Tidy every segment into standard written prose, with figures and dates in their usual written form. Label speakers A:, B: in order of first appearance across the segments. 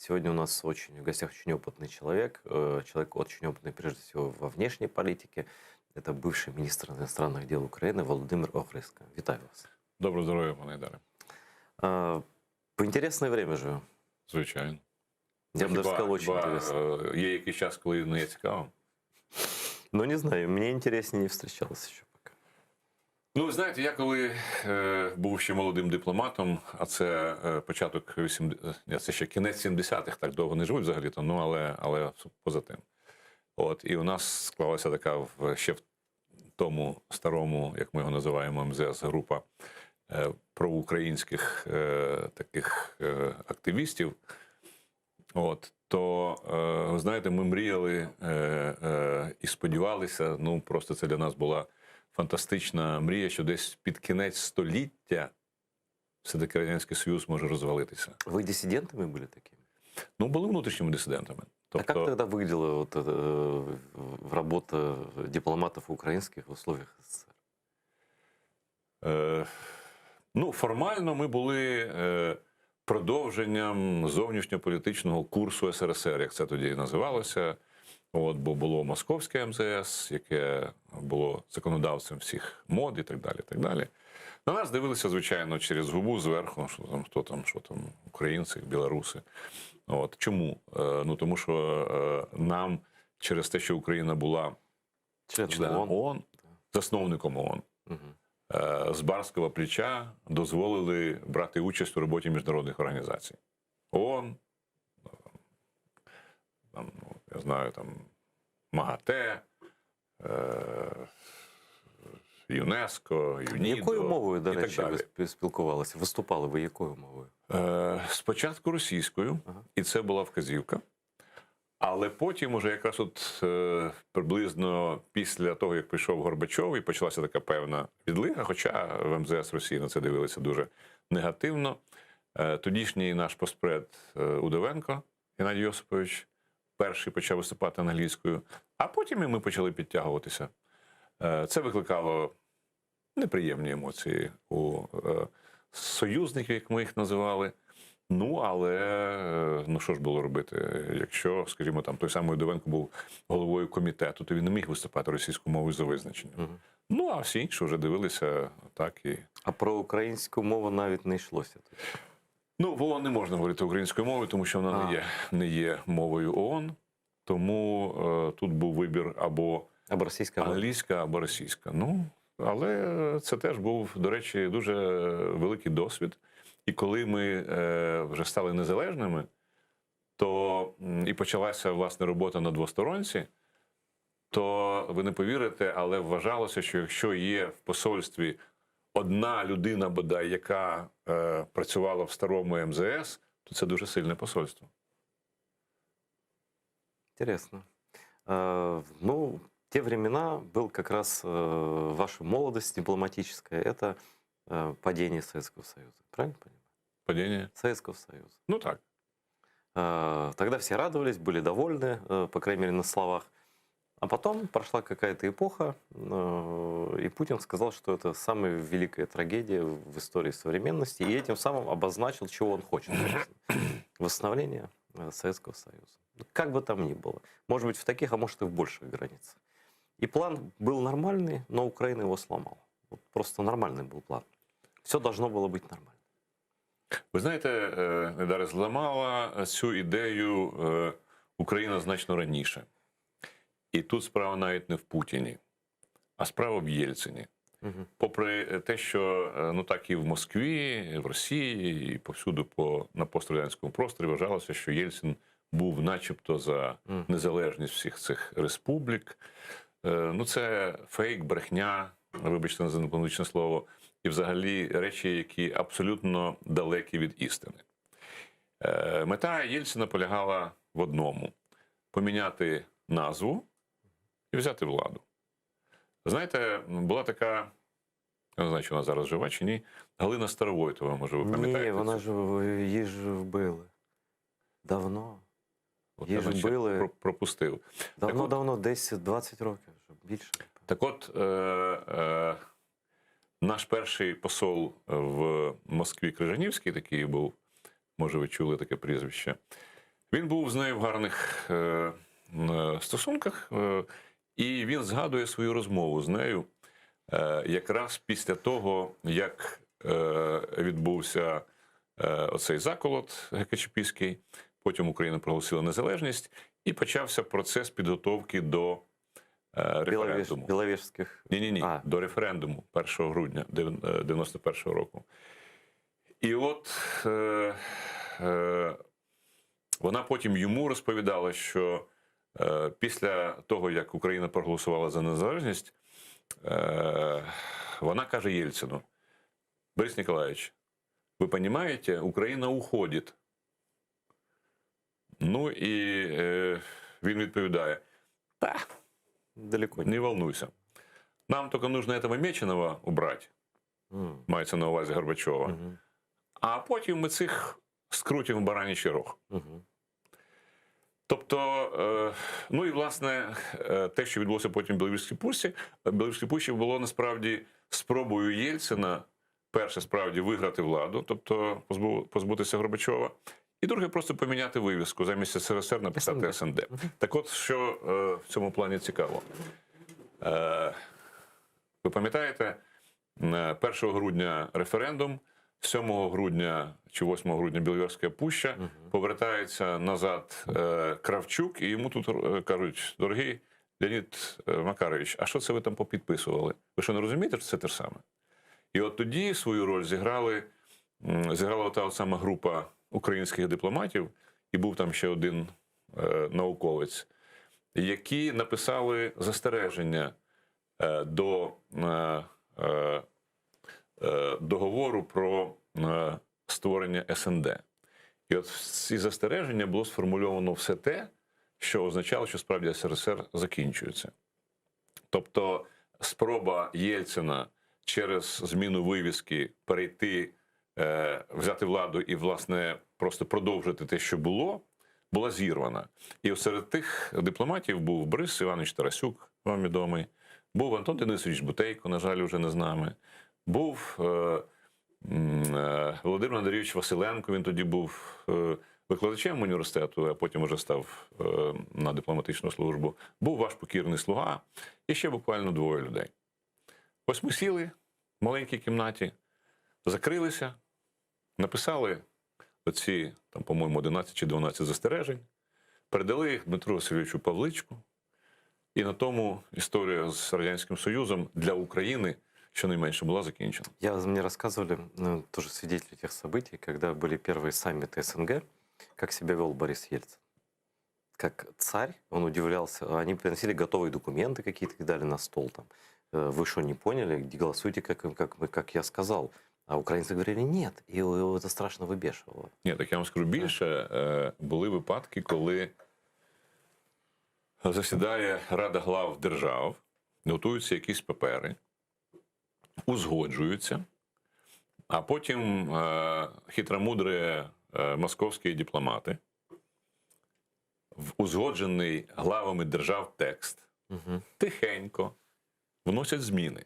A: Сегодня у нас в гостях очень опытный человек, человек очень опытный прежде всего во внешней политике. Это бывший министр иностранных дел Украины Володимир Охридсько. Вітаю вас.
B: Доброго здоров'я, пане Ідаре.
A: По интересное время живем.
B: Звичайно.
A: Я бы даже сказал, очень интересно.
B: Є якийсь час, коли не є цікавим.
A: Ну, не знаю, мне интереснее не встречалось еще пока.
B: Ну, ви знаєте, я коли був ще молодим дипломатом, а це початок 80-х, це ще кінець 70-х, так довго не живуть взагалі-то, ну, але поза тим. От, і у нас склалася така ще в тому старому, як ми його називаємо, МЗС, група проукраїнських таких активістів. От, то, ви знаєте, ми мріяли і сподівалися, ну, просто це для нас була фантастична мрія, що десь під кінець століття все-таки Радянський Союз може розвалитися.
A: Вы диссидентами были такими?
B: Ну, були внутрішніми дисидентами.
A: А как тогда выглядела вот работа дипломатов украинских в условиях СССР?
B: Ну, формально ми були продовженням зовнішньополітичного курсу СРСР, як це тоді називалося. От, бо було Московське МЗС, яке було законодавцем всіх мод і так далі. І так далі. На нас дивилися, звичайно, через губу зверху, що там, українці, білоруси. От. Чому? Ну, тому що нам через те, що Україна була членом ООН, засновником ООН, з барського плеча дозволили брати участь у роботі міжнародних організацій. ООН, там, я знаю, там, МАГАТЕ, ЮНЕСКО, ЮНІДО.
A: Якою мовою, до речі, ви спілкувалися? Виступали ви якою мовою?
B: Спочатку російською, і це була вказівка. Але потім, уже якраз от приблизно після того, як прийшов Горбачов, і почалася така певна відлига, хоча в МЗС Росії на це дивилися дуже негативно, тодішній наш постпред Удовенко Геннадій Йосипович перший почав виступати англійською, а потім і ми почали підтягуватися. Це викликало неприємні емоції у союзників, як ми їх називали. Ну, але, ну що ж було робити? Якщо, скажімо, там той самий Удовенко був головою комітету, то він не міг виступати російською мовою за визначенням. Ну, а всі інші вже дивилися так і...
A: А про українську мову навіть не йшлося?
B: Ну, в ООН не можна говорити українською мовою, тому що вона не є мовою ООН. Тому тут був вибір або англійська, або російська. Ну, але це теж був, до речі, дуже великий досвід. І коли ми вже стали незалежними, то і почалася, власне, робота на двосторонці, то ви не повірите, але вважалося, що якщо є в посольстві одна людина, бодай, яка працювала в старому МЗС, то це дуже сильне посольство.
A: Интересно. Ну, те времена был как раз ваша молодость дипломатическая, это падение Советского Союза. Правильно понимаю?
B: Падение?
A: Советского Союза.
B: Ну так.
A: Тогда все радовались, были довольны, по крайней мере, на словах. А потом прошла какая-то эпоха, и Путин сказал, что это самая великая трагедия в истории современности, и этим самым обозначил, чего он хочет. Восстановление Советского Союза. Как бы там ни было. Может быть, в таких, а может и в больших границах. И план был нормальный, но Украина его сломала. Вот просто нормальный был план. Все должно было быть нормально.
B: Ви знаєте, Недаре, зламала цю ідею Україна значно раніше. І тут справа навіть не в Путіні, а справа в Єльцині. Попри те, що ну так і в Москві, і в Росії, і повсюди на пострадянському просторі вважалося, що Єльцин був начебто за незалежність всіх цих республік. Ну це фейк, брехня, вибачте за дипломатичне слово, і взагалі речі, які абсолютно далекі від істини. Мета Єльцина полягала в одному – поміняти назву і взяти владу. Знаєте, була така, я не знаю, чи вона зараз жива чи ні, Галина Старовойтова, може ви пам'ятаєте?
A: Ні, вона ж, її ж вбили. Давно. Її ж вбили.
B: Пропустив.
A: Давно, десь 20 років, більше.
B: Так от, наш перший посол в Москві Крижанівський, такий був, може ви чули таке прізвище, Він був з нею в гарних стосунках, і він згадує свою розмову з нею якраз після того, як відбувся оцей заколот Гекачепільський, потім Україна проголосила незалежність, і почався процес підготовки до референдуму.
A: Біловежських.
B: Ні, до референдуму 1 грудня 91-го року. І от вона потім йому розповідала, що після того, як Україна проголосувала за незалежність, вона каже Єльцину: Борис Николаевич, ви розумієте, Україна уходить. Ну і він відповідає: та,
A: Далеко
B: не волнуйся. Нам тільки нужно этого Меченого убрать, мається на увазі Горбачова, а потім ми цих скрутимо в баранячий рог. Тобто, ну і власне, те, що відбулося потім в Біловежській пущі, було насправді спробою Єльцина, перше, справді, виграти владу, тобто позбутися Горбачова, і друге, просто поміняти вивіску, замість СРСР написати СНД. Так от, що в цьому плані цікаво. Ви пам'ятаєте, 1 грудня референдум, 7 грудня чи 8 грудня Біловежська пуща, повертається назад Кравчук, і йому тут кажуть: дорогий Леонід Макарович, а що це ви там попідписували? Ви що, не розумієте, що це те ж саме? І от тоді свою роль зіграла та сама група українських дипломатів, і був там ще один науковець, які написали застереження до договору про створення СНД. І от в ці застереження було сформульовано все те, що означало, що справді СРСР закінчується. Тобто спроба Єльцина через зміну вивіски перейти, взяти владу і, власне, просто продовжити те, що було, була зірвана. І серед тих дипломатів був Борис Іванович Тарасюк, вам відомий, був Антон Денисович Бутейко, на жаль, вже не з нами, був Володимир Андрійович Василенко, він тоді був викладачем університету, а потім вже став на дипломатичну службу, був ваш покірний слуга, і ще буквально 2 людей. Ось ми сіли в маленькій кімнаті, закрилися, написали оці, там, по-моєму, 11 чи 12 застережень, передали їх Дмитру Васильовичу Павличку, і на тому історія з Радянським Союзом для України щонайменше была закончена.
A: Мне рассказывали, тоже свидетели тех событий, когда были первые саммиты СНГ, как себя вел Борис Ельцин. Как царь, он удивлялся, они приносили готовые документы какие-то и дали на стол. Там. Вы что, не поняли? Голосуйте, как я сказал. А українці говорили «нет», і його це страшно вибішувало.
B: Ні, так я вам скажу більше. Були випадки, коли засідає Рада глав держав, готуються якісь папери, узгоджуються, а потім хитромудрі московські дипломати в узгоджений главами держав текст тихенько вносять зміни.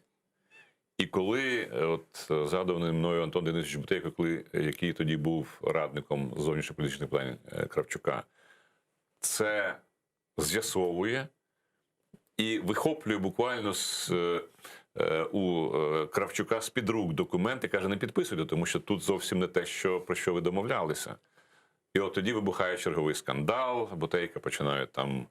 B: І коли, от згадуваний мною Антон Денисович Бутейко, який тоді був радником зовнішньополітичних планів Кравчука, це з'ясовує і вихоплює буквально у Кравчука з-під рук документи, каже, не підписуйте, тому що тут зовсім не те, про що ви домовлялися. І от тоді вибухає черговий скандал, Бутейка починають там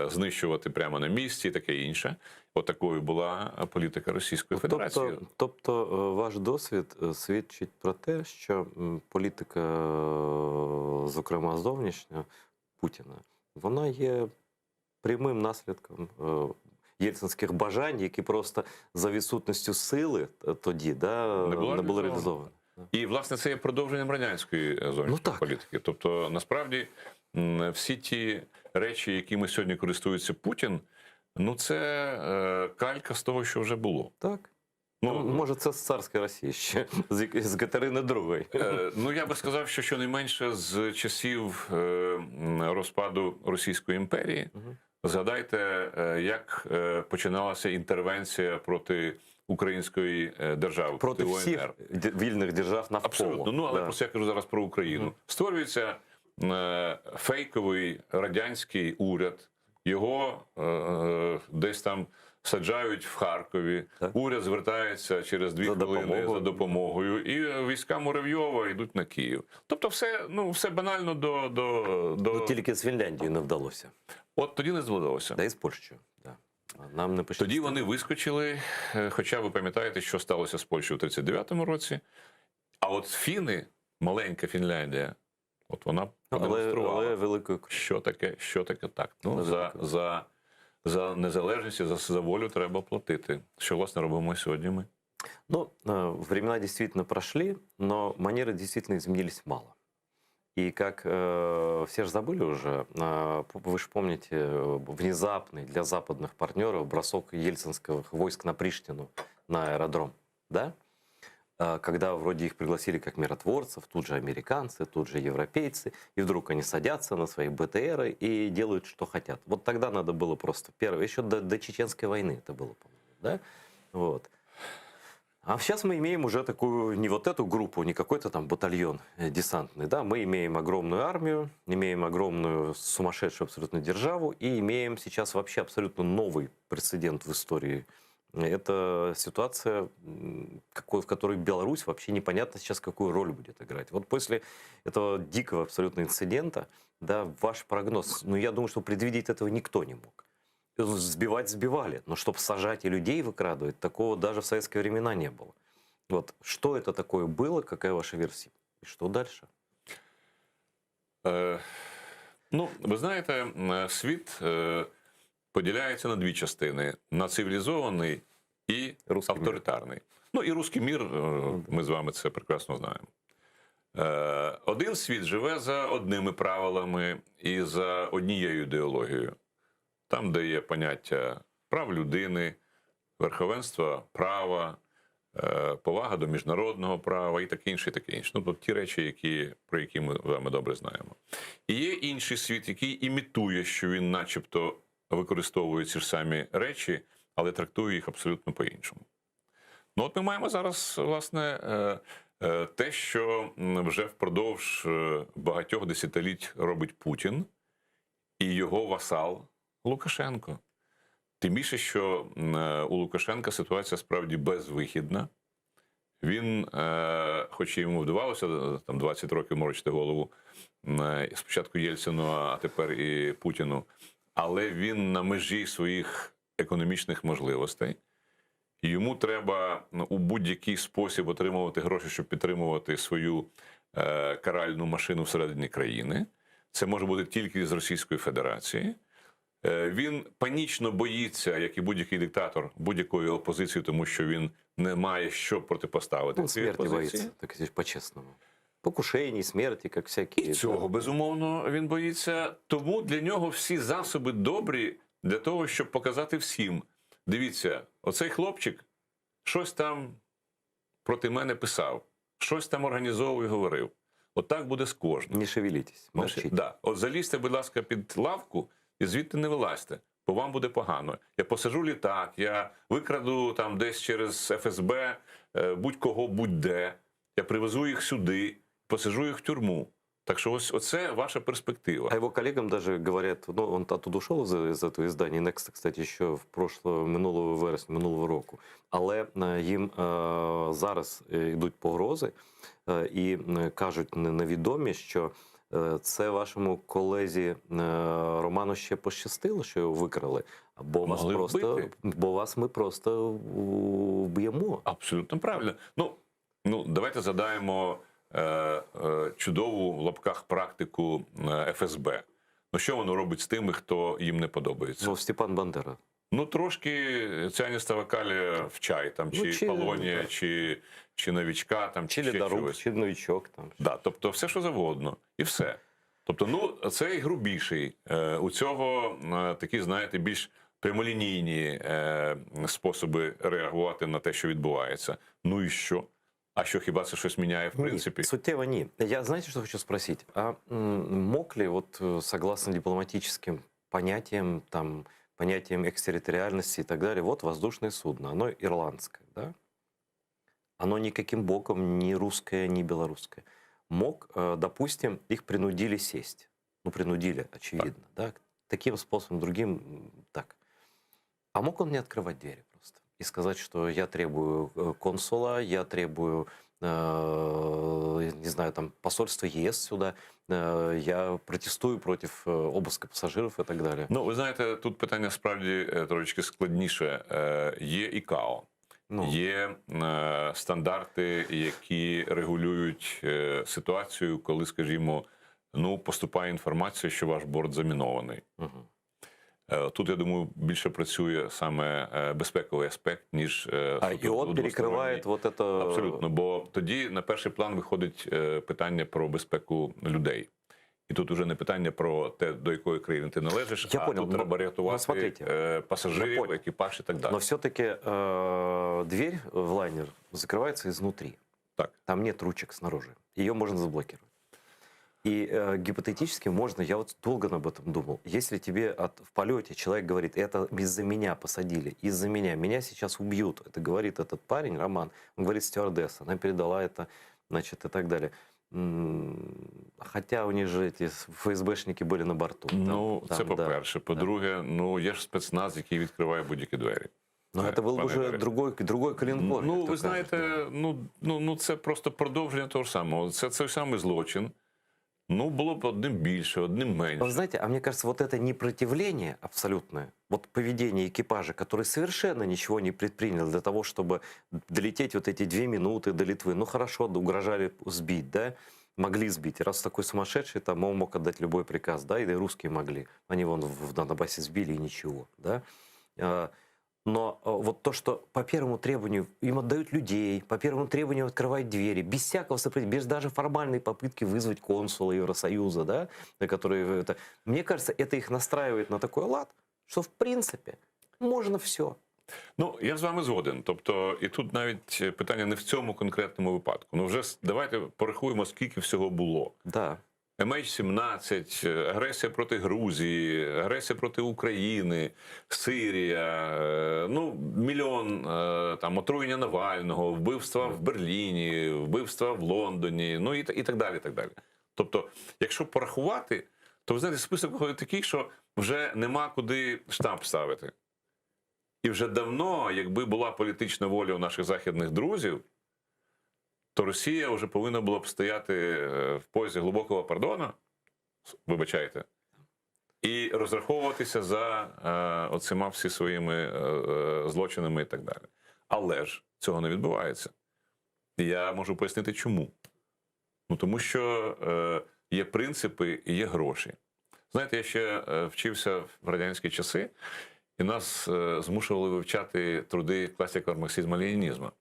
B: знищувати прямо на місці і таке інше. От такою була політика Російської Федерації.
A: Тобто ваш досвід свідчить про те, що політика, зокрема зовнішня, Путіна, вона є прямим наслідком єльцинських бажань, які просто за відсутністю сили тоді не були реалізовані.
B: І, власне, це є продовженням радянської зовнішньої політики. Тобто, насправді, всі ті речі, якими сьогодні користується Путін, ну, це калька з того, що вже було.
A: Так. Може, це з царської Росії ще, з Катерини II.
B: Ну, я би сказав, що щонайменше з часів розпаду Російської імперії. Згадайте, як починалася інтервенція проти української держави,
A: проти всіх вільних держав навколо.
B: Абсолютно. Ну, але просто я кажу зараз про Україну. Створюється фейковий радянський уряд, його десь там саджають в Харкові,
A: Так.
B: уряд звертається через 2 хвилини за допомогою, і війська Муравйова йдуть на Київ. Тобто все банально
A: Ну, тільки з Фінляндією не вдалося.
B: От тоді не звелося.
A: Да і з Польщею. Да. Нам не пощастило.
B: Тоді вони вискочили, хоча ви пам'ятаєте, що сталося з Польщею у 1939 році. А от фіни, маленька Фінляндія, от вона продемонструвала,
A: але великою...
B: що таке так. Ну,
A: Але
B: за незалежність і за волю треба платити. Що, власне, робимо сьогодні ми?
A: Ну, времена действительно прошли, но манеры действительно изменились мало. И как все же забыли уже, вы же помните внезапный для западных партнеров бросок ельцинских войск на Приштину, на аэродром, да? Когда вроде их пригласили как миротворцев, тут же американцы, тут же европейцы, и вдруг они садятся на свои БТРы и делают, что хотят. Вот тогда надо было просто, первое, еще до Чеченской войны это было, по-моему, да? Вот. А сейчас мы имеем уже такую, не вот эту группу, не какой-то там батальон десантный, да, мы имеем огромную армию, имеем огромную сумасшедшую абсолютно державу и имеем сейчас вообще абсолютно новый прецедент в истории. Это ситуация, в которой Беларусь вообще непонятно сейчас какую роль будет играть. Вот после этого дикого абсолютно инцидента, да, ваш прогноз, ну я думаю, что предвидеть этого никто не мог. Сбивать сбивали, но чтобы сажать и людей выкрадывать, такого даже в советские времена не было. Вот что это такое было, какая ваша версия? И что дальше?
B: Ну, ви знаєте, світ поділяється на дві частини: на цивілізований і
A: Русский
B: авторитарний. Ну і руський мір, ми з вами це прекрасно знаємо. Один світ живе за одними правилами і за однією ідеологією. Там, де є поняття прав людини, верховенства права, повага до міжнародного права і таке інше, і таке інше. Ну, ті речі, про які ми з вами добре знаємо. І є інший світ, який імітує, що він начебто використовує ці ж самі речі, але трактує їх абсолютно по-іншому. Ну, от ми маємо зараз, власне, те, що вже впродовж багатьох десятиліть робить Путін і його васал Лукашенко. Тим більше, що у Лукашенка ситуація справді безвихідна. Він, хоч і йому вдавалося там 20 років морочити голову спочатку Єльцину, а тепер і Путіну, але він на межі своїх економічних можливостей. І йому треба у будь-який спосіб отримувати гроші, щоб підтримувати свою каральну машину всередині країни. Це може бути тільки з Російської Федерації. Він панічно боїться, як і будь-який диктатор, будь-якої опозиції, тому що він не має що протипоставити цій
A: Смерти
B: опозиції.
A: боїться, так сказати, по-чесному. Покушень, смерті, як всякі.
B: І цього, безумовно, він боїться. Тому для нього всі засоби добрі для того, щоб показати всім. Дивіться, оцей хлопчик щось там проти мене писав, щось там організовував і говорив. Отак буде з кожним.
A: Не шевелітесь, мовчіть.
B: Да. От залізьте, будь ласка, під лавку і звідти не вилазьте, бо вам буде погано. Я посажу літак, я викраду там десь через ФСБ будь-кого, будь-де, я привезу їх сюди, посажу їх в тюрму. Так що ось оце ваша перспектива.
A: А его коллегам даже говорят, ну, он оттуда ушел из этого издания, Next, кстати, ще в минулого вересня, минулого року. Але їм зараз йдуть погрози і кажуть невідомі, що це вашому колезі Роману ще пощастило, що його викрали, бо вас ми просто вб'ємо.
B: Абсолютно правильно. Ну, давайте задаємо чудову в лапках практику ФСБ. Ну, що воно робить з тими, хто їм не подобається?
A: Ну, Степан Бандера.
B: Ну, трошки ціаніста вакалія в чай, там, чи полонія, чи новічка, там,
A: чи
B: ще
A: ледоруб,
B: чогось.
A: чи новічок. Там.
B: Да, тобто все, що завгодно. І все. Тобто, ну, цей грубіший. У цього такі, знаєте, більш прямолінійні способи реагувати на те, що відбувається. Ну і що? А що, хіба це щось міняє в принципі?
A: Суттєво ні. Я, знаете, что хочу спросить? А мог ли, вот, согласно дипломатическим понятиям, там, понятиям экстерриториальности и так далее, вот воздушное судно, оно ирландское, да? Оно никаким боком не русское, не белорусское. мог, допустим, их принудили сесть. Ну, принудили, очевидно. Да? Таким способом, другим так. А мог он не открывать двери просто и сказать, что я требую консула, я требую, не знаю, там, посольства ЕС сюда, я протестую против обыска пассажиров и так далі.
B: Ну, ви знаєте, тут питання справді трошечки складніше. Є ІКАО,
A: Ну,
B: є стандарти, які регулюють ситуацію, коли, скажімо, ну, поступає інформація, що ваш борт замінований.
A: угу.
B: Тут, я думаю, більше працює саме безпековий аспект, ніж
A: И он перекрывает вот это...
B: Абсолютно, бо тоді на перший план виходить питання про безпеку людей. І тут уже не питання про те, до якої країни ти належиш,
A: Я
B: а
A: понял,
B: тут треба рятувати
A: смотрите,
B: пасажирів, екіпаж і так далі.
A: Но все-таки дверь в лайнер закрывается изнутри.
B: Так.
A: Там нет ручек снаружи. Ее можно заблокировать. И гипотетически можно, я вот долго об этом думал, если тебе в полете человек говорит, это из-за меня посадили, из-за меня сейчас убьют, это говорит этот парень, Роман, он говорит, стюардесса, она передала это, значит, и так далее. Хотя у них же эти ФСБшники были на борту.
B: Ну, це
A: да.
B: по-перше. По-друге, ну, є ж спецназ, який відкриває будь-які двері.
A: Но это был
B: пане
A: уже
B: Ігоре.
A: другой калинкор.
B: Ну,
A: як то
B: ви знаєте,
A: кажуть.
B: це просто продовження того ж самого. Це той самий злочин. Ну, було б одним більше, одним менше.
A: Вы знаете, а мне кажется, вот это непротивление абсолютное, вот поведение экипажа, который совершенно ничего не предпринял для того, чтобы долететь вот эти 2 минуты до Литвы. Ну хорошо, да, угрожали сбить, да? Могли сбить. Раз такой сумасшедший, там он мог отдать любой приказ, да, и русские могли. Они вон в Донбассе сбили, и ничего, да? Но вот то, что по первому требованию им отдают людей, по первому требованию открывают двери, без всякого сопротивления, без даже формальной попытки вызвать консула Евросоюза, да, который это... Мне кажется, это их настраивает на такой лад, что в принципе можно все.
B: Ну, я з вами згоден. Тобто, і тут навіть питання не в цьому конкретному випадку. Ну, вже давайте порахуємо, скільки всього було.
A: Да.
B: MH17, агресія проти Грузії, агресія проти України, Сирія, ну, мільйон там отруєння Навального, вбивства в Берліні, вбивства в Лондоні, ну і так далі, і так далі. Тобто, якщо порахувати, то, ви знаєте, список виходить такий, що вже нема куди штамп ставити. І вже давно, якби була політична воля у наших західних друзів, то Росія вже повинна була б стояти в позі глибокого пардону, вибачайте, і розраховуватися за оцима всі своїми злочинами і так далі. Але ж цього не відбувається. І я можу пояснити, чому. Ну, тому що є принципи і є гроші. Знаєте, я ще вчився в радянські часи, і нас змушували вивчати труди класика марксизму-ленінізму.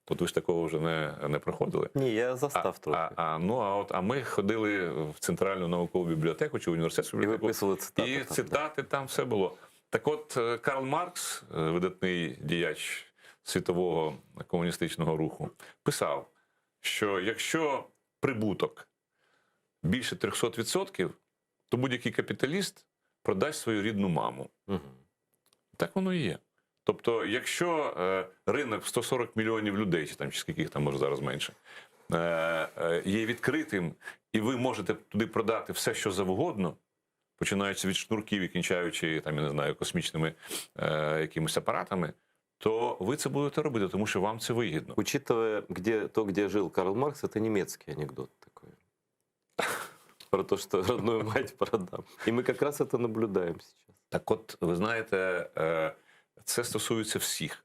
B: Тут ви ж такого вже не проходили.
A: Ні, я застав трохи.
B: А ми ходили в Центральну наукову бібліотеку чи в університетську бібліотеку.
A: І виписували цитати.
B: І
A: там,
B: цитати там все було. Так от, Карл Маркс, видатний діяч світового комуністичного руху, писав, що якщо прибуток більше 300%, то будь-який капіталіст продасть свою рідну маму.
A: Угу.
B: Так воно і є. Тобто, якщо ринок в 140 мільйонів людей, чи скільки їх там може зараз менше, є відкритим, і ви можете туди продати все, що завгодно, починаючи від шнурків і кінчаючи, там, я не знаю, космічними якимись апаратами, то ви це будете робити, тому що вам це вигідно.
A: Учитывая, где жил Карл Маркс, это немецкий анекдот такой. Про то, что родную мать продам. И мы как раз это наблюдаем сейчас.
B: Так от, ви знаєте, це стосується всіх.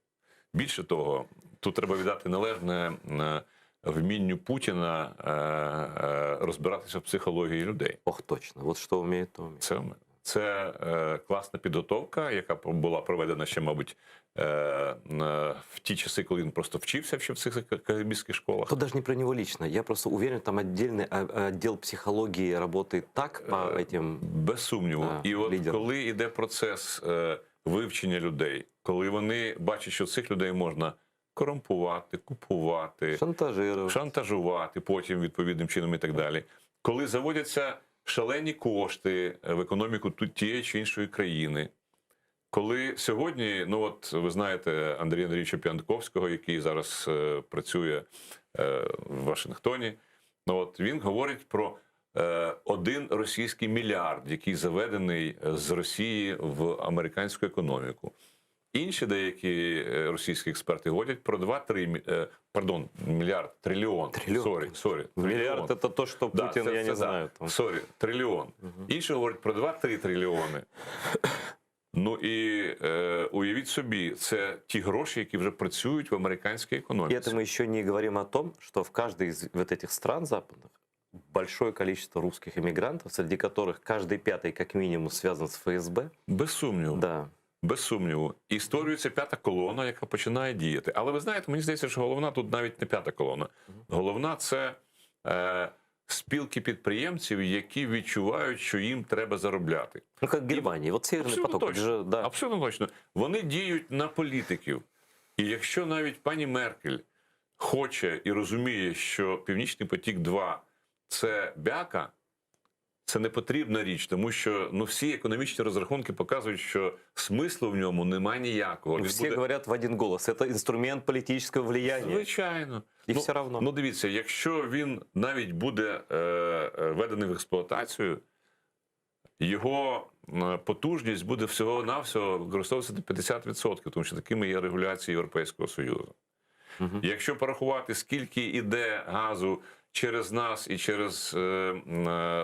B: Більше того, тут треба віддати належне вмінню Путіна розбиратися в психології людей.
A: Ох, точно. Вот что умеет, то умеет.
B: Це класна підготовка, яка була проведена ще, мабуть, в ті часи, коли він просто вчився ще в цих кагебістських школах.
A: То даже не про него лично. Я просто уверен, там отдельный отдел психологии работает так по этим...
B: Без сумніву.
A: Да,
B: і от
A: лідерам.
B: коли йде процес вивчення людей, коли вони бачать, що цих людей можна корумпувати, купувати, шантажувати потім відповідним чином і так далі. Коли заводяться шалені кошти в економіку тієї чи іншої країни. Коли сьогодні, ну от ви знаєте Андрія Андрійовича П'янковського, який зараз працює в Вашингтоні, От він говорить про 1 російський мільярд, який заведений з Росії в американську економіку. Інші деякі російські експерти говорять про 2-3 мільярд, трильйон. Сорі.
A: Миллиард это то, что Путин, я не знаю. Там.
B: Трильйон. Інші говорять про 2-3 трильйони. Ну і уявіть собі, це ті гроші, які вже працюють в американській
A: И
B: економіці.
A: это мы еще не говорим о том, что в каждой из вот этих стран западных большое количество русских иммигрантов, среди которых каждый пятый как минимум связан с ФСБ.
B: Без сумніву.
A: Да.
B: Без сумніву. І створюється 5-та колона, яка починає діяти. Але ви знаєте, мені здається, що головна тут навіть не 5-та колона. Головна – це спілки підприємців, які відчувають, що їм треба заробляти.
A: Ну, как в Германии. Вот Северный
B: Абсолютно
A: поток.
B: точно.
A: Же, да.
B: Абсолютно точно. Вони діють на політиків. І якщо навіть пані Меркель хоче і розуміє, що Північний потік-2 – це бяка, це не потрібна річ, тому що всі економічні розрахунки показують, що смислу в ньому немає ніякого.
A: Все говорят в один голос. Это инструмент политического влияния.
B: Звичайно.
A: І все равно.
B: Ну, дивіться, якщо він навіть буде введений в експлуатацію, його потужність буде всього-навсього використовуватися до 50%, тому що такими є регуляції Європейського Союзу. Якщо порахувати, скільки йде газу через нас і через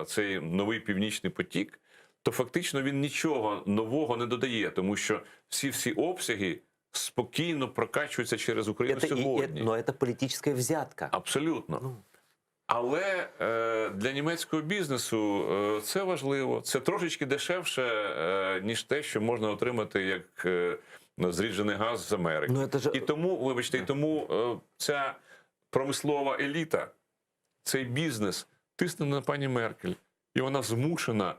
B: цей новий Північний потік, то фактично він нічого нового не додає, тому що всі обсяги спокійно прокачуються через Україну сьогодні.
A: Но это политическая взятка.
B: Абсолютно. Але для німецького бізнесу це важливо. Це трошечки дешевше, ніж те, що можна отримати як зріджений газ з Америки.
A: Ну, это же...
B: І тому, вибачте, ця промислова еліта, цей бізнес тисне на пані Меркель. І вона змушена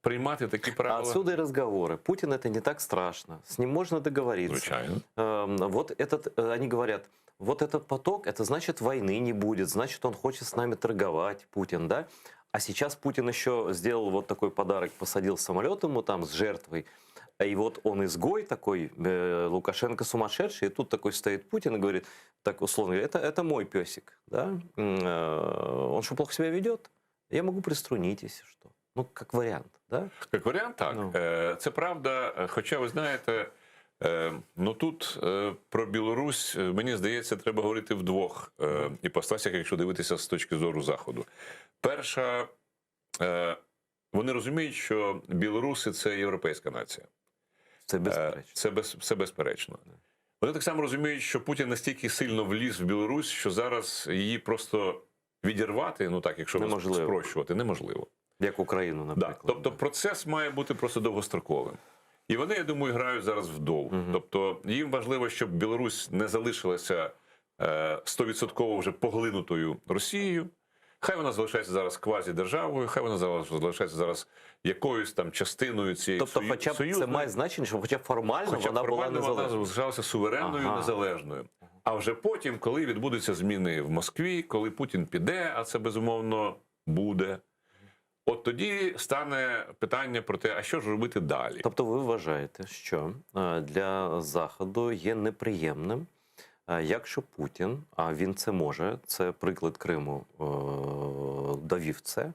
B: приймати такі правила.
A: Отсюда и разговоры. Путин это не так страшно. С ним можно договориться.
B: Звичайно.
A: Вот они говорят, вот этот поток, это значит войны не будет, значит он хочет с нами торговать, Путин, да? А сейчас Путин еще сделал вот такой подарок, посадил самолет ему там с жертвой, и вот он изгой такой, Лукашенко сумасшедший, и тут такой стоит Путин и говорит, так условно, это мой песик, да? Он что, плохо себя ведет? Я могу приструнить, если что. Ну, как варіант, да?
B: Як варіант, так.
A: Ну.
B: Це правда, хоча, ви знаєте, тут про Білорусь, мені здається, треба говорити в двох іпостасях, якщо дивитися з точки зору Заходу. Перша, вони розуміють, що білоруси – це європейська нація.
A: Це безперечно.
B: Це безперечно. Вони так само розуміють, що Путін настільки сильно вліз в Білорусь, що зараз її просто відірвати, якщо спрощувати, неможливо.
A: Як Україну, наприклад.
B: Да. Тобто процес має бути просто довгостроковим. І вони, я думаю, грають зараз вдовго. Тобто їм важливо, щоб Білорусь не залишилася 100% вже поглинутою Росією. Хай вона залишається зараз квазідержавою, хай вона залишається зараз якоюсь там частиною цієї
A: союзної. Тобто хоча б це має значення, що хоча б формально вона була незалежною.
B: Вона залишалася суверенною, незалежною. А вже потім, коли відбудуться зміни в Москві, коли Путін піде, а це безумовно буде, от тоді стане питання про те, а що ж робити далі.
A: Тобто ви вважаєте, що для Заходу є неприємним, якщо Путін, а він це може, це приклад Криму довів це,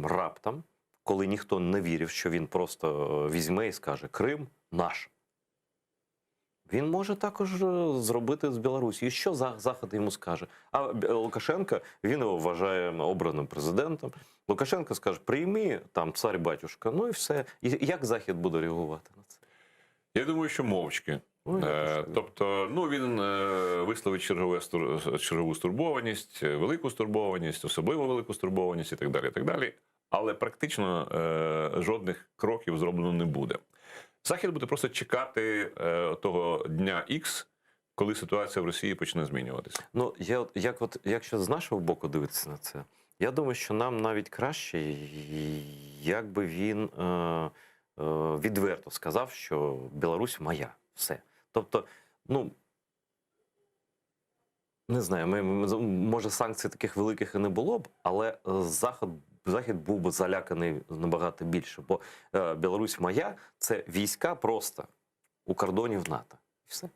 A: раптом, коли ніхто не вірив, що він просто візьме і скаже «Крим наш». Він може також зробити з Білорусі. І що Захід йому скаже? А Лукашенко, він його вважає обраним президентом. Лукашенко скаже, прийми, там, цар-батюшка, ну і все. І як Захід буде реагувати на це?
B: Я думаю, що мовчки. Тобто, він висловить чергову стурбованість, велику стурбованість, особливо велику стурбованість і так далі, і так далі. Але практично жодних кроків зроблено не буде. Захід буде просто чекати того дня Х, коли ситуація в Росії почне змінюватися.
A: Ну, якщо з нашого боку дивитися на це, я думаю, що нам навіть краще, якби він відверто сказав, що Білорусь моя, все. Тобто, не знаю, може санкцій таких великих і не було б, але Захід був би заляканий набагато більше, бо Білорусь моя – це війська просто у кордонів НАТО. І все.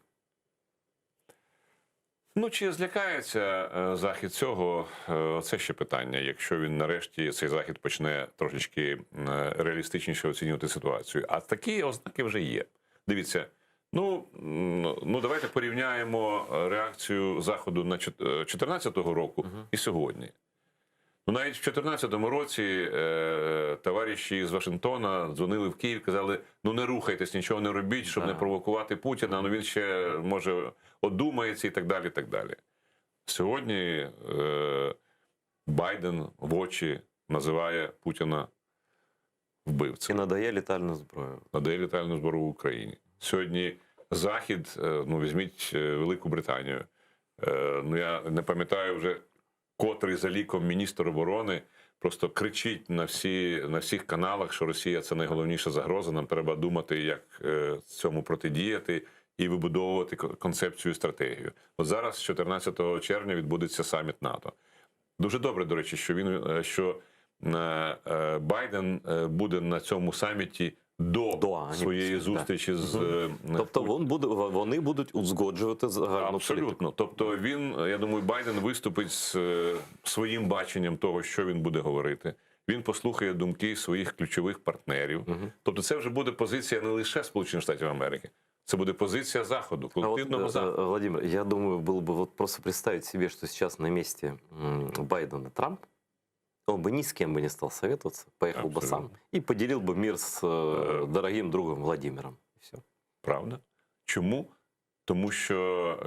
B: Ну, чи злякається Захід цього, це ще питання. Якщо він нарешті, цей Захід почне трошечки реалістичніше оцінювати ситуацію. А такі ознаки вже є. Дивіться, ну давайте порівняємо реакцію Заходу на 2014 року і сьогодні. Ну, навіть в 2014 році товариші з Вашингтона дзвонили в Київ, казали, ну не рухайтесь, нічого не робіть, щоб не провокувати Путіна, ну він ще, може, одумається і так далі, і так далі. Сьогодні Байден в очі називає Путіна вбивцем.
A: І надає літальну зброю.
B: Надає літальну зброю в Україні. Сьогодні Захід, ну візьміть Велику Британію, ну я не пам'ятаю вже, котрий за ліком міністр оборони просто кричить на всіх каналах, що Росія – це найголовніша загроза, нам треба думати, як цьому протидіяти і вибудовувати концепцію і стратегію. От зараз, 14 червня, відбудеться саміт НАТО. Дуже добре, до речі, що Байден буде на цьому саміті до своєї зустрічі з...
A: Тобто вони будуть узгоджувати гарну
B: Абсолютно.
A: політику.
B: Тобто я думаю, Байден виступить з своїм баченням того, що він буде говорити. Він послухає думки своїх ключових партнерів. Тобто це вже буде позиція не лише Сполучених Штатів Америки. Це буде позиція Заходу, колективного Заходу.
A: Владимир, я думаю, было бы вот просто представить себе, что сейчас на месте Байдена Трамп, он бы ни с кем бы не стал советоваться, поехал бы сам и поделил бы мир с дорогим другом Владимиром. Все.
B: Правда? Чому? Тому що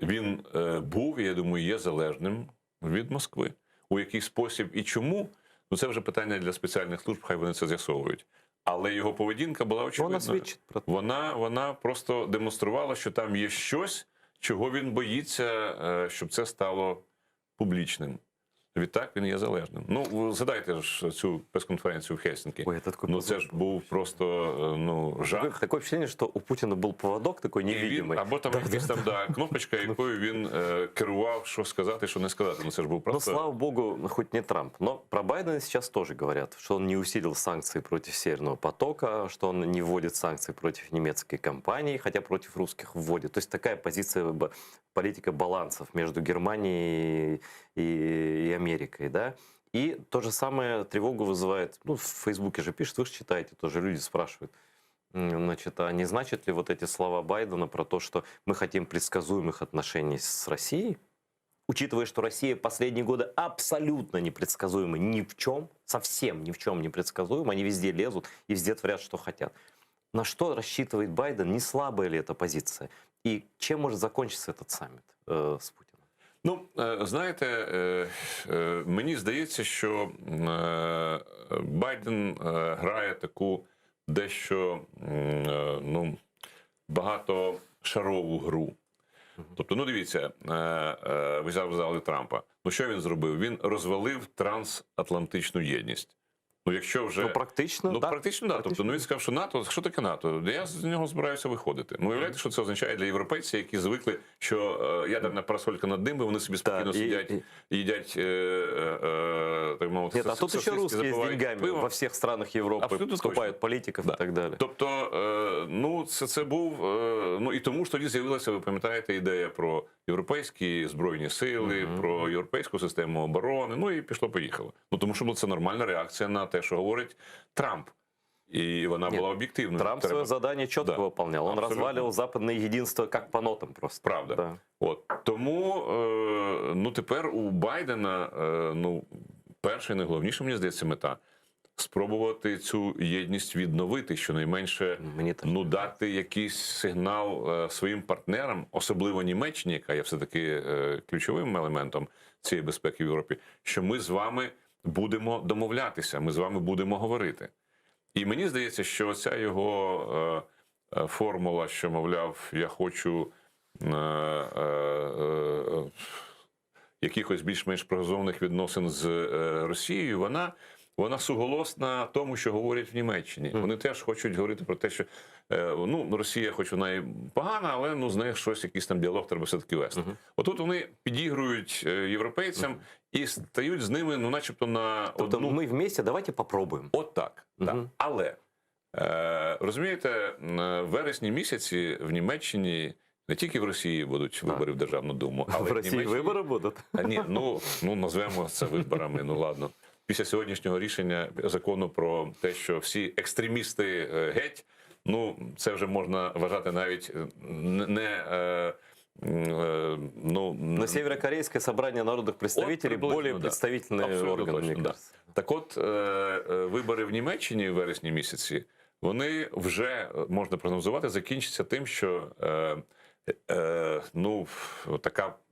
B: він був, я думаю, є залежним від Москви. У який спосіб і чому? Ну це вже питання для спеціальних служб, хай вони це з'ясовують. Але його поведінка була очевидною.
A: Вона свідчить про те.
B: Вона просто демонструвала, що там є щось, чого він боїться, щоб це стало публічним. Відтак він є залежним. Ну, ви згадайте ж цю прес-конференцію в Хельсінкі.
A: Ой,
B: ну, це ж був просто жах.
A: Такое впечатление, что у Путина был поводок такой невидимый.
B: Або там якась там кнопочка, якою він керував, що сказати, що не сказати. Ну, це ж був просто...
A: Ну, слава богу, хоть не Трамп. Но про Байдена сейчас тоже говорят, что он не усилил санкции против Северного потока, что он не вводит санкции против немецкой компании, хотя против русских вводит. То есть такая позиция, политика балансов между Германией и Америкой, да. И то же самое тревогу вызывает, ну, в Фейсбуке же пишут, вы же читаете, тоже люди спрашивают, значит, а не значит ли вот эти слова Байдена про то, что мы хотим предсказуемых отношений с Россией, учитывая, что Россия последние годы абсолютно непредсказуема ни в чем, совсем ни в чем не предсказуема, они везде лезут и везде творят, что хотят. На что рассчитывает Байден, не слабая ли эта позиция? И чем может закончиться этот саммит с Путиным?
B: Ну, знаєте, мені здається, що Байден грає таку дещо багатошарову гру. Тобто, ну дивіться, ви згадали Трампа. Ну що він зробив? Він розвалив трансатлантичну єдність. Ну, якщо вже...
A: практично, так.
B: Практично, да. Тобто, він сказав, що НАТО, що таке НАТО? Я з нього збираюся виходити. Ну, уявляєте, що це означає для європейців, які звикли, що ядерна парасолька над ними, вони собі спокійно сидять, їдять, так мовити,
A: Нет, а тут еще русские с деньгами во всех странах Европы скупають політиків і так далі.
B: Тобто, ну, це був, ну, і тому ж тоді з'явилася, ви пам'ятаєте, ідея про європейські збройні сили, про європейську систему оборони, ну, і пішло-поїхало. Ну, тому що це нормальна реакція на те, що говорить Трамп. І вона була об'єктивною.
A: Трамп своє завдання чітко виконував. Він розвалював западне єдинство як по нотам просто.
B: Правда.
A: Да.
B: От. Тому, ну, тепер у Байдена, ну, перша і найголовніша, мені здається, мета – спробувати цю єдність відновити, щонайменше, ну, дати якийсь сигнал своїм партнерам, особливо Німеччині, яка є все-таки ключовим елементом цієї безпеки в Європі, що ми з вами будемо домовлятися, ми з вами будемо говорити. І мені здається, що ця його формула, що, мовляв, я хочу якихось більш-менш прогнозованих відносин з Росією, вона суголосна тому, що говорять в Німеччині. Вони теж хочуть говорити про те, що ну, Росія, хоч вона і погана, але ну, з нею щось, якийсь там діалог треба все-таки вести. Отут вони підігрують європейцям і стають з ними, ну, начебто на
A: тобто
B: одну...
A: ми вместе, давайте попробуємо.
B: От так. Так. Але, розумієте, в вересні місяці в Німеччині Не тільки в Росії будуть вибори в Державну Думу, але
A: В Росії
B: Німеччині...
A: вибори будуть?
B: А ні, ну назвемо це виборами, ну ладно. Після сьогоднішнього рішення закону про те, що всі екстремісти геть, ну це вже можна вважати навіть
A: Но Северокорейское собрание народных представителей
B: приблизно,
A: более
B: да.
A: представительный
B: Абсолютно
A: орган,
B: точно,
A: мне
B: да.
A: кажется.
B: Так от, вибори в Німеччині в вересні місяці, вони вже, можна прогнозувати, закінчаться тим, що ну,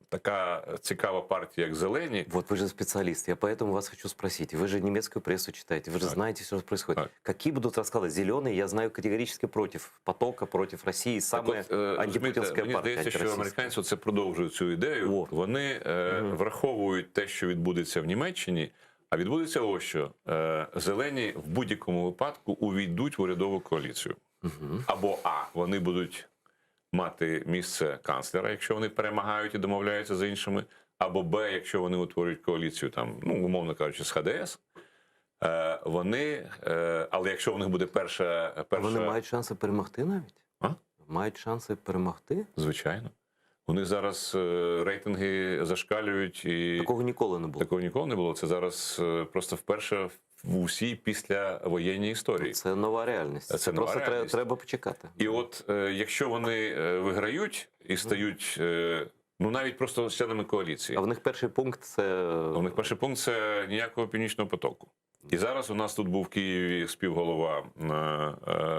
B: така цікава партія, як «Зелені».
A: Вот вы же специалист, я поэтому вас хочу спросить. Вы же немецкую прессу читаете, вы же
B: Так.
A: знаете, что происходит.
B: Так.
A: Какие будут раскладывать? Зеленые, я знаю, категорически против потока, против России. Самая антипутинская
B: мені
A: партия.
B: здається, що
A: антироссийская.
B: американці це продовжують цю ідею.
A: О.
B: Вони враховують те, що відбудеться в Німеччині, а відбудеться ось що. Зелені в будь-якому випадку увійдуть в урядову коаліцію. Або вони будуть мати місце канцлера, якщо вони перемагають і домовляються з іншими, або Б, якщо вони утворюють коаліцію, там, ну, умовно кажучи, з ХДС, але якщо в них буде перша...
A: Вони мають шанси перемогти навіть?
B: А?
A: Мають шанси перемогти?
B: Звичайно. У них зараз рейтинги зашкалюють. І
A: Такого ніколи не було.
B: Такого ніколи не було. Це зараз просто вперше в усій післявоєнній історії.
A: Це нова реальність.
B: Це нова
A: просто
B: реальність.
A: треба почекати.
B: І от якщо вони виграють і стають, ну навіть просто членами коаліції.
A: А в них перший пункт це...
B: У них перший пункт – це ніякого Північного потоку. І зараз у нас тут був в Києві співголова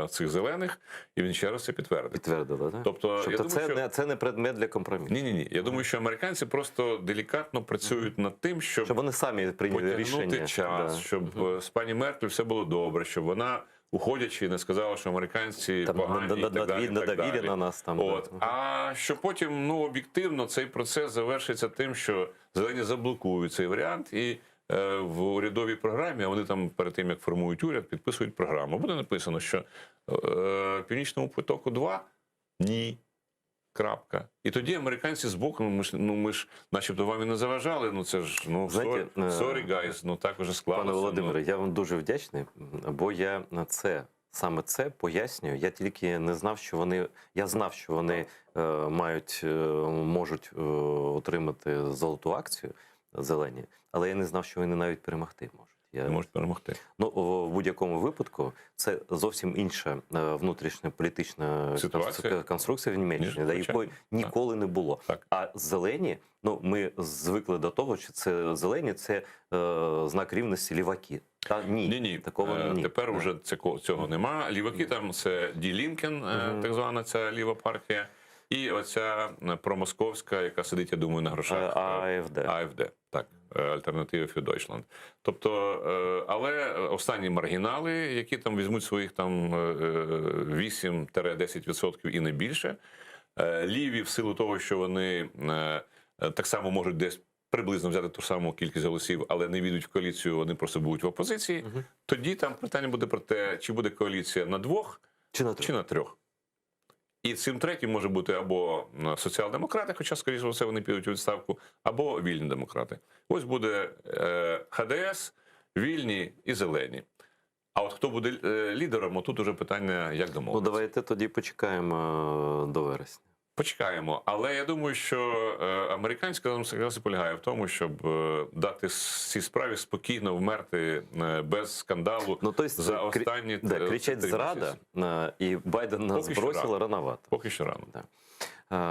B: цих зелених, і він ще раз це підтвердив.
A: Підтвердили, так?
B: Тобто,
A: Тобто це не предмет для компромісу.
B: Ні. Я думаю, що американці просто делікатно працюють над тим, щоб
A: вони самі прийняли рішення.
B: Потягнути час, щоб з пані Меркель все було добре, щоб вона, уходячи, не сказала, що американці
A: Там
B: погані і так далі.
A: надавили на нас. Там,
B: От.
A: да.
B: А що потім, ну, об'єктивно, цей процес завершиться тим, що зелені заблокують цей варіант і в урядовій програмі, а вони там перед тим, як формують уряд, підписують програму. Буде написано, що Північному потоку 2 – ні. Крапка. І тоді американці з боку, ми ж начебто вам і не заважали, ну це ж, ну,
A: Знаєте,
B: sorry guys, ну так уже склалося.
A: Пане Володимире, я вам дуже вдячний, бо я саме це пояснюю. Я тільки не знав, що вони, я знав, що вони можуть отримати золоту акцію зелені, але я не знав, що вони навіть перемогти можуть.
B: Не можуть перемогти.
A: Ну, в будь-якому випадку це зовсім інша внутрішня політична конструкція в Німеччині, якої ніколи не було.
B: Так.
A: А зелені, ну, ми звикли до того, що це зелені, це знак рівності ліваки. Та ні, такого ні.
B: Тепер вже цього нема. Ліваки там це Die Linken, так звана ця ліва партія, і оця промосковська, яка сидить, я думаю, на грошах. АФД, так. Альтернатива für Deutschland. Тобто, але останні маргінали, які там візьмуть своїх там 8-10% і не більше, ліві в силу того, що вони так само можуть десь приблизно взяти ту саму кількість голосів, але не війдуть в коаліцію, вони просто будуть в опозиції, тоді там питання буде про те, чи буде коаліція на 2 чи на 3. І цим третім може бути або соціал-демократи, хоча, скоріше за все, вони підуть у відставку, або вільні демократи. Ось буде ХДС, вільні і зелені. А от хто буде лідером, тут уже питання, як домовитися.
A: Ну, давайте тоді почекаємо до вересня.
B: Почекаємо. Але я думаю, що американська якраз і полягає в тому, щоб дати цій справі спокійно вмерти без скандалу за останні 3 місяці.
A: Кричать зрада, і Байден нас бросил рановато.
B: Поки що рано.
A: Да.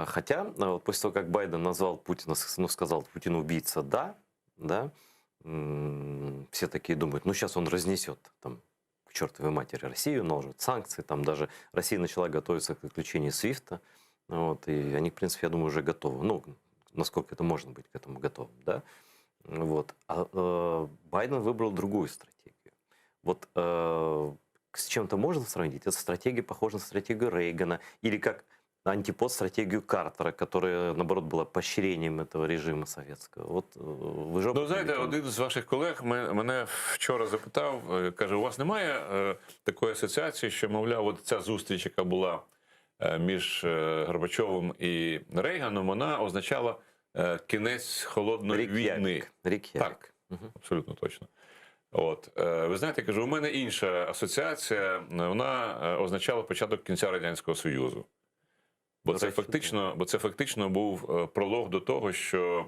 A: Хотя, после того, как Байден назвал Путина, ну, сказал, Путин убийца, да, все такие думают, ну, сейчас он разнесет там к чертовой матери Россию, наложит санкции, там даже Россия начала готовиться к отключению Свифта. Вот, и они, в принципе, я думаю, уже готовы. Ну, насколько это можно быть к этому готовым, да? Вот. А Байден выбрал другую стратегию. Вот с чем-то можно сравнить? Эта стратегия похожа на стратегию Рейгана или как антипод стратегию Картера, которая, наоборот, была поощрением этого режима советского. Вот ви ж...
B: Ну, знаєте, один з ваших колег мене вчора запитав, каже, у вас немає такої асоціації, що, мовляв, от ця зустріч, яка була між Горбачовим і Рейганом, вона означала кінець холодної війни.
A: Так,
B: абсолютно точно. От, ви знаєте, кажу, у мене інша асоціація, вона означала початок кінця Радянського Союзу. Бо це
A: Рассчитывал.
B: фактично був пролог до того, що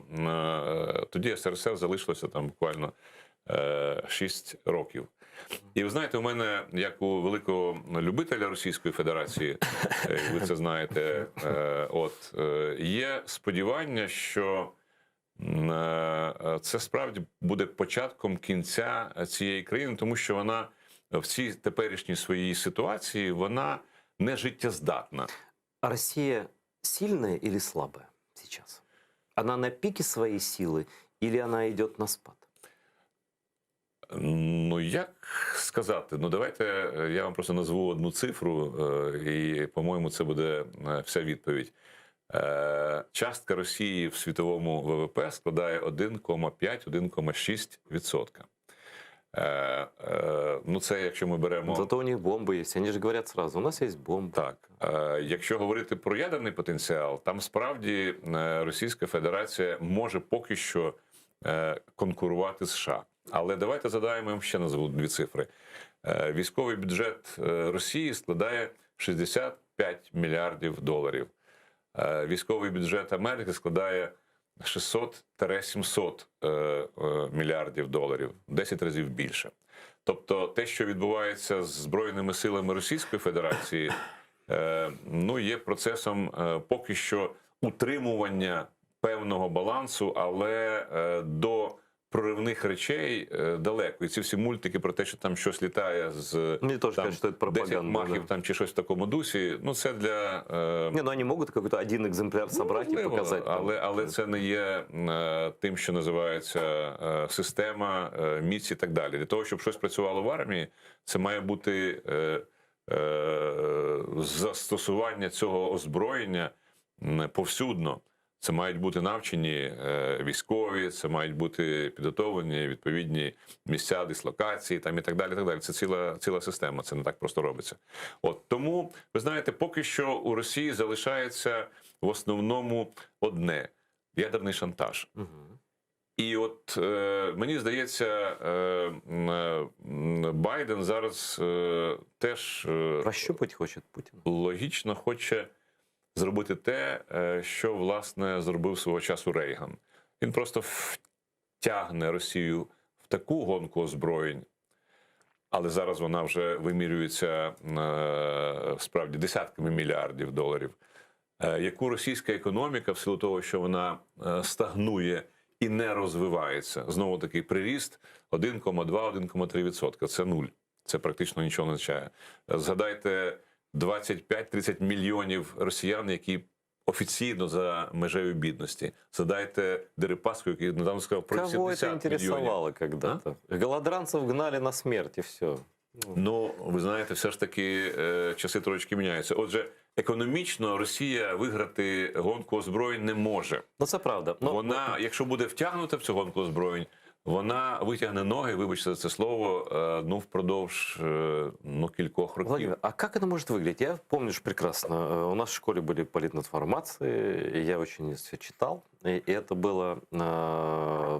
B: тоді СРСР залишилося там буквально 6 років. І ви знаєте, у мене, як у великого любителя Російської Федерації, ви це знаєте, є сподівання, що це справді буде початком кінця цієї країни, тому що вона в цій теперішній своїй ситуації, вона не життєздатна.
A: А Россия сильная или слабая сейчас? Она на пике своей силы или она идет на спад?
B: Ну, як сказати? Ну, давайте я вам просто назву одну цифру, і, по-моєму, це буде вся відповідь. Частка Росії в світовому ВВП складає 1,5-1,6%. Ну, це якщо ми беремо...
A: Зато у них бомбы есть. Они же говорят сразу, у нас есть бомбы.
B: Так. Якщо говорити про ядерний потенціал, там справді Російська Федерація може поки що конкурувати з США. Але давайте задаємо, я вам ще назву дві цифри. Військовий бюджет Росії складає 65 мільярдів доларів. Військовий бюджет Америки складає 600-700 мільярдів доларів, 10 разів більше. Тобто те, що відбувається з Збройними силами Російської Федерації, ну, є процесом поки що утримування певного балансу, але до проривних речей далеко. І ці всі мультики про те, що там щось літає з
A: Мне тоже
B: там,
A: кажется, что это пропаганда.
B: 10 махів
A: Да.
B: там, чи щось в такому дусі, ну це для...
A: Не, ну они могут какой-то один экземпляр собрать и
B: можливо,
A: показать. там.
B: але це не є тим, що називається система, міць і так далі. Для того, щоб щось працювало в армії, це має бути застосування цього озброєння повсюдно. Це мають бути навчені військові, це мають бути підготовлені відповідні місця дислокації там, і так далі. Так далі. Це ціла система, це не так просто робиться. От тому, ви знаєте, поки що у Росії залишається в основному одне – ядерний шантаж.
A: Мгм.
B: І от мені здається, Байден зараз теж
A: Прощупать хочет Путин.
B: логічно хоче зробити те, що, власне, зробив свого часу Рейган. Він просто втягне Росію в таку гонку озброєнь, але зараз вона вже вимірюється справді десятками мільярдів доларів, яку російська економіка, в силу того, що вона стагнує і не розвивається, знову такий приріст 1,2-1,3%. Це нуль. Це практично нічого не означає. Згадайте 25-30 мільйонів росіян, які офіційно за межею бідності. Задайте Дерипаску, який недавно сказав про
A: Кого это
B: 70 мільйонів.
A: интересовало когда-то? Голодранцев гнали на смерть и все.
B: Ну, ви знаєте, все ж таки часи трошки міняються. Отже, економічно Росія виграти гонку озброєнь не може.
A: Ну, це правда. Ну,
B: Вона, якщо буде втягнута в цю гонку озброєнь, вона витягне ноги, вибачте за це слово, ну, впродовж кількох років.
A: Владимир, а как это может выглядеть? Я помню же прекрасно. У нас в школе были политинформации, и я очень все читал. И это была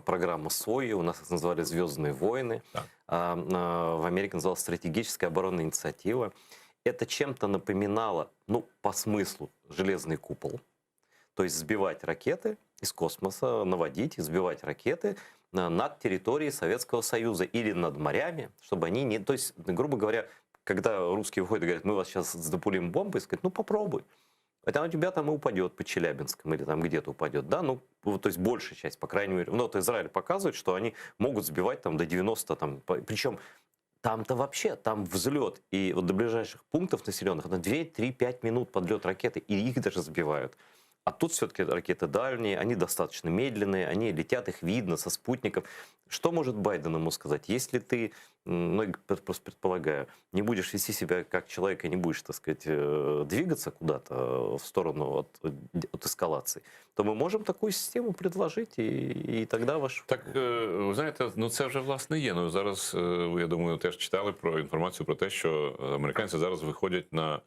A: программа СОИ, у нас их называли «Звездные войны».
B: Так.
A: В Америке называлась «Стратегическая оборонная инициатива». Это чем-то напоминало, ну, по смыслу, «Железный купол». То есть сбивать ракеты из космоса, наводить и сбивать ракеты над территорией Советского Союза или над морями, чтобы они не... То есть, грубо говоря, когда русские выходят и говорят, мы вас сейчас запулим бомбой, сказать, ну попробуй. Хотя у тебя там и упадет по Челябинском или там где-то упадет, да, ну, то есть большая часть, по крайней мере. Ну, вот Израиль показывает, что они могут сбивать там до 90, там, причем там-то вообще, там взлет, и вот до ближайших пунктов населенных, на 2, 3, 5 минут подлет ракеты, и их даже сбивают. А тут все-таки ракеты дальние, они достаточно медленные, они летят, их видно со спутников. Что может Байден ему сказать? Если ты, ну, я просто предполагаю, не будешь вести себя как человек и не будешь, так сказать, двигаться куда-то в сторону от эскалации, то мы можем такую систему предложить, и тогда ваш...
B: Так, ви знаєте, ну це вже, власне, є. Ну, зараз, ви, я думаю, теж читали про інформацію про те, що американці зараз виходять на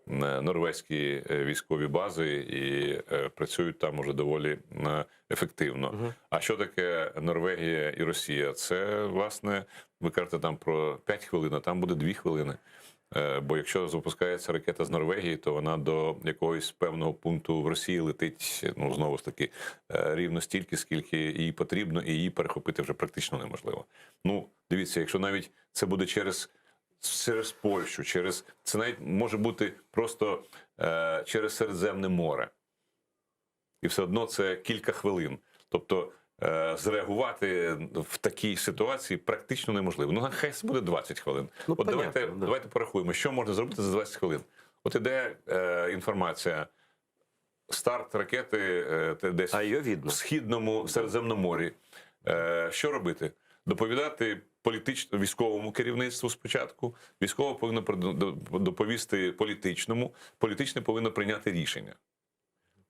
B: норвезькі військові бази і працюють там уже доволі ефективно. А що таке Норвегія і Росія? Це, власне, ви кажете там про 5 хвилин, а там буде 2 хвилини. Бо якщо запускається ракета з Норвегії, то вона до якогось певного пункту в Росії летить, ну, знову ж таки, рівно стільки, скільки їй потрібно, і її перехопити вже практично неможливо. Ну, дивіться, якщо навіть це буде через Польщу, це навіть може бути просто через Середземне море. І все одно це кілька хвилин. Тобто зреагувати в такій ситуації практично неможливо. Ну, хай це буде 20 хвилин.
A: Ну,
B: от
A: понятно,
B: давайте порахуємо, що можна зробити за 20 хвилин. От іде інформація, старт ракети десь в східному Середземноморі. Що робити? Доповідати військовому керівництву спочатку, військово повинно доповісти політичному, політичне повинно прийняти рішення.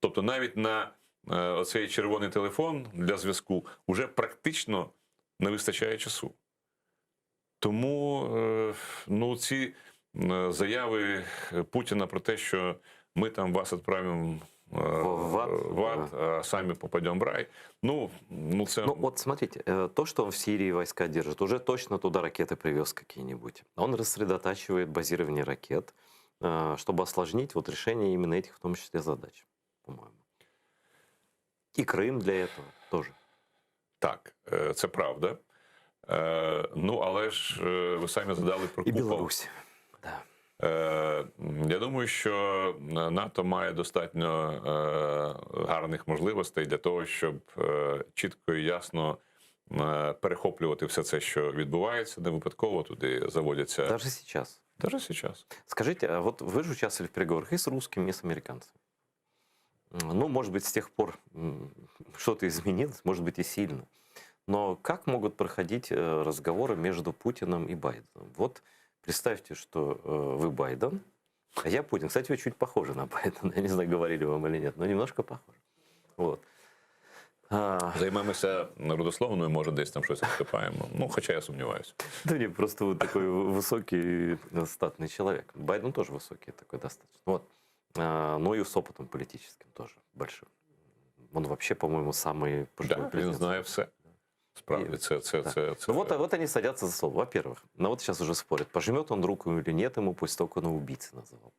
B: Тобто навіть на оцей червоний телефон для зв'язку вже практично не вистачає часу. Тому ну, ці заяви Путіна про те, що ми там вас відправимо в ад, а сами попадем в рай. Ну,
A: вот смотрите, то, что он в Сирии войска держит, уже точно туда ракеты привез какие-нибудь. Он рассредотачивает базирование ракет, чтобы осложнить вот решение именно этих, в том числе, задач, по-моему. И Крым для этого тоже.
B: Так, це правда. Ну, але ж ви самі задали про
A: Купол. І Білорусь. Да.
B: Я думаю, що НАТО має достатньо гарних можливостей для того, щоб чітко і ясно перехоплювати все це, що відбувається, не випадково туди заводяться.
A: Даже сейчас.
B: Даже сейчас.
A: Скажите, а вот вы же участвовали в переговорах и с русскими, и с американцами. Ну, может быть, с тех пор что-то изменилось, может быть, и сильно. Но как могут проходить разговоры между Путиным и Байденом? Вот представьте, что вы Байден, а я Путин. Кстати, вы чуть похожи на Байдена. Я не знаю, говорили вам или нет, но немножко похожи. Вот.
B: Займемося родословною, може, десь там щось відкопаємо. Ну, хоча я сумніваюся.
A: Да не, просто вы такой высокий, статный человек. Байден тоже высокий такой достаточно. Вот. Но и с опытом политическим тоже большим. Он вообще, по-моему, самый пожилой
B: президент. Він знає все. Справді,
A: Ну, вот они садятся за стол. Во-первых, ну вот сейчас уже спорят, пожмет он руку или нет ему после того, как он убийцей называл.